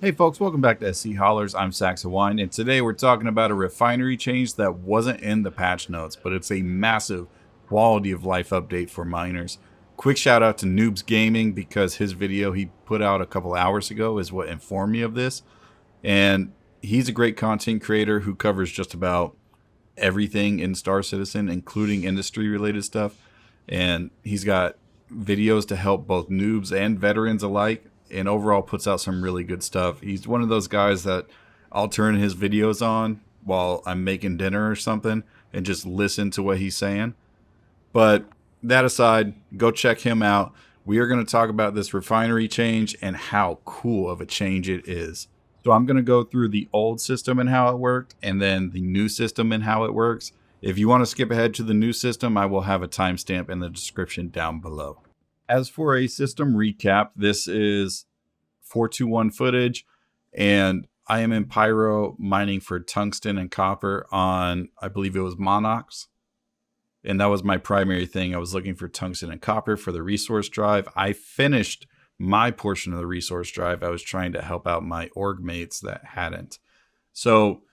Hey folks, welcome back to SC Hollers. I'm Saxa Wine, and today we're talking about a refinery change that wasn't in the patch notes, but it's a massive quality of life update for miners. Quick shout out to Noobs Gaming because his video he put out a couple hours ago is what informed me of this. And he's a great content creator who covers just about everything in Star Citizen, including industry related stuff. And he's got videos to help both noobs and veterans alike, and overall puts out some really good stuff. He's one of those guys that I'll turn his videos on while I'm making dinner or something and just listen to what he's saying. But that aside, go check him out. We are going to talk about this refinery change and how cool of a change it is. So I'm going to go through the old system and how it worked, and then the new system and how it works. If you want to skip ahead to the new system, I will have a timestamp in the description down below. As for a system recap, this is 421 footage, and I am in Pyro mining for tungsten and copper on, I believe it was Monox. And that was my primary thing. I was looking for tungsten and copper for the resource drive. I finished my portion of the resource drive. I was trying to help out my org mates that hadn't. So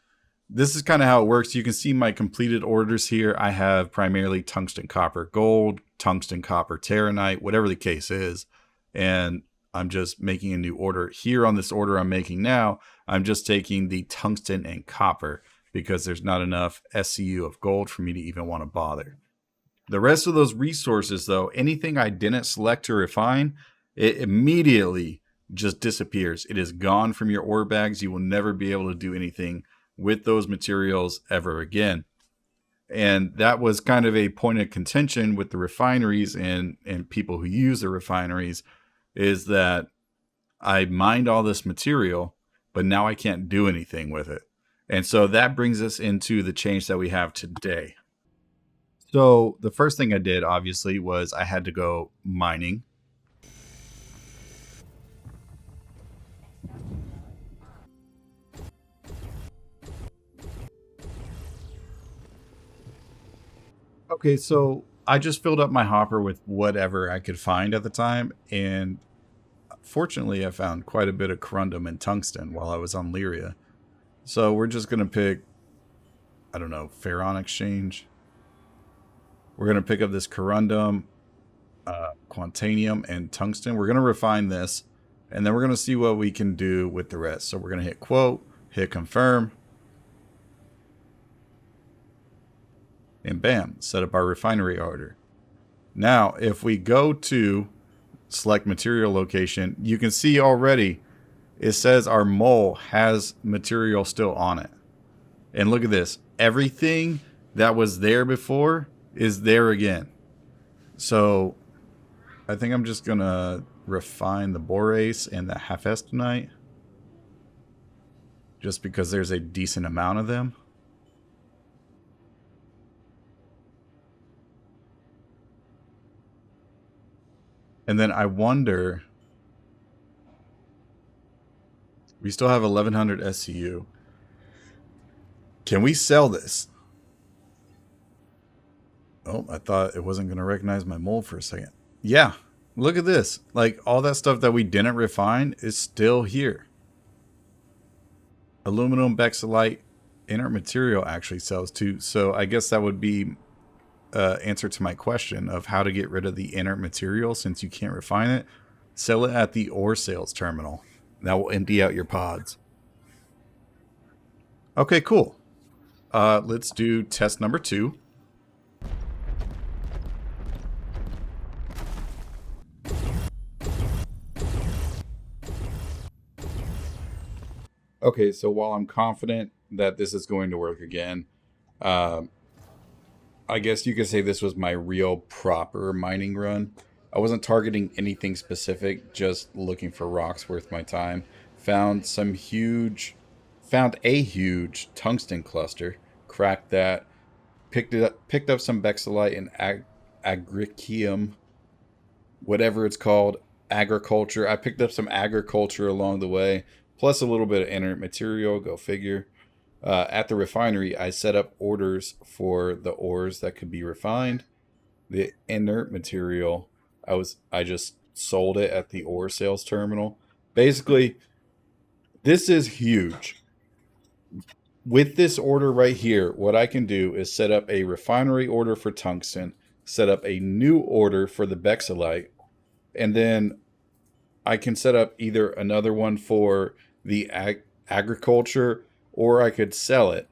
this is kind of how it works. You can see my completed orders here. I have primarily tungsten, copper, gold, tungsten, copper, terranite, whatever the case is. And I'm just making a new order. Here on this order I'm making now, I'm just taking the tungsten and copper because there's not enough SCU of gold for me to even want to bother. The rest of those resources, though, anything I didn't select to refine, it immediately just disappears. It is gone from your ore bags. You will never be able to do anything with those materials ever again. And that was kind of a point of contention with the refineries and people who use the refineries, is that I mined all this material, but now I can't do anything with it. And so that brings us into the change that we have today. So the first thing I did, obviously, was I had to go mining. Okay, so I just filled up my hopper with whatever I could find at the time, and fortunately I found quite a bit of corundum and tungsten while I was on Lyria. So we're just going to pick, I don't know, Ferron Exchange. We're going to pick up this corundum, quantanium, and tungsten. We're going to refine this, and then we're going to see what we can do with the rest. So we're going to hit quote, hit confirm, and bam, set up our refinery order. Now, if we go to select material location, you can see already it says our mole has material still on it. And look at this. Everything that was there before is there again. So I think I'm just going to refine the borace and the hephaestonite just because there's a decent amount of them. And then I wonder, we still have 1100 SCU. Can we sell this? Oh, I thought it wasn't going to recognize my mold for a second. Yeah, look at this. Like, all that stuff that we didn't refine is still here. Aluminum, bexolite, inert material actually sells too. So I guess that would be answer to my question of how to get rid of the inert material since you can't refine it. Sell it at the ore sales terminal. That will empty out your pods. Okay, cool. Let's do test number 2. Okay, so while I'm confident that this is going to work again, I guess you could say this was my real proper mining run. I wasn't targeting anything specific, just looking for rocks worth my time. Found a huge tungsten cluster, cracked that, picked up some bexolite and agricium, whatever it's called, agriculture. I picked up some agriculture along the way, plus a little bit of inert material, go figure. At the refinery, I set up orders for the ores that could be refined. The inert material, I just sold it at the ore sales terminal. Basically, This is huge. With this order right here, what I can do is set up a refinery order for tungsten, set up a new order for the bexylite, and then I can set up either another one for the agriculture, or I could sell it,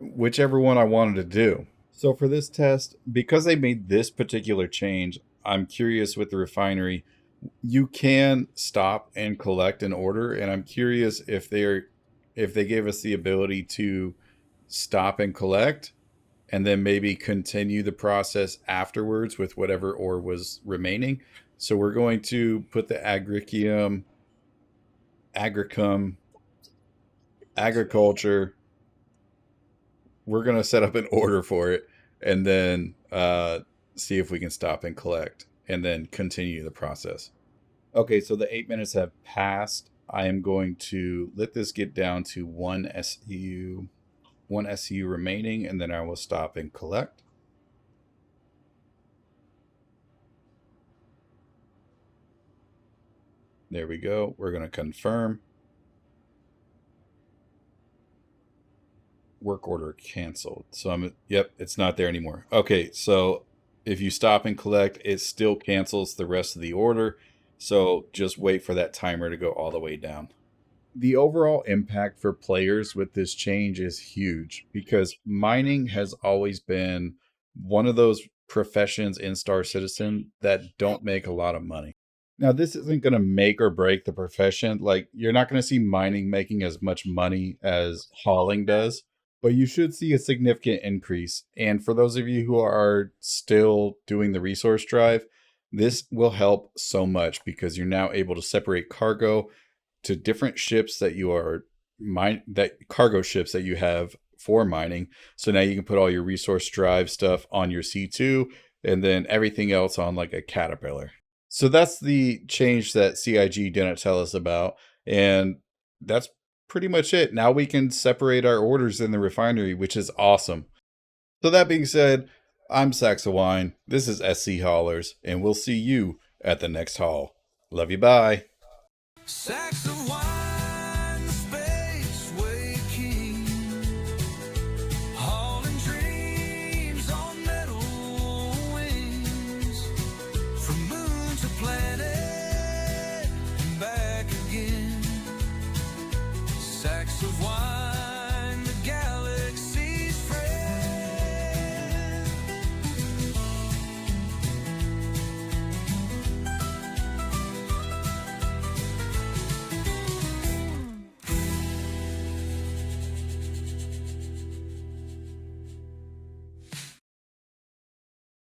whichever one I wanted to do. So for this test, because they made this particular change, I'm curious with the refinery. You can stop and collect an order, and I'm curious if they gave us the ability to stop and collect and then maybe continue the process afterwards with whatever ore was remaining. So we're going to put the agricum, agriculture. We're going to set up an order for it and then see if we can stop and collect and then continue the process. Okay, so the 8 minutes have passed. I am going to let this get down to one SCU remaining, and then I will stop and collect. There we go. We're going to confirm. Work order canceled. So yep, it's not there anymore. Okay, so if you stop and collect, it still cancels the rest of the order. So just wait for that timer to go all the way down. The overall impact for players with this change is huge because mining has always been one of those professions in Star Citizen that don't make a lot of money. Now, this isn't going to make or break the profession. Like, you're not going to see mining making as much money as hauling does, but you should see a significant increase. And for those of you who are still doing the resource drive, this will help so much because you're now able to separate cargo to different ships that you are that cargo ships that you have for mining. So now you can put all your resource drive stuff on your C2 and then everything else on like a Caterpillar. So that's the change that CIG didn't tell us about. And that's pretty much it. Now we can separate our orders in the refinery, which is awesome. So that being said, I'm Saxawine. This is SC Haulers, and we'll see you at the next haul. Love you. Bye. Sax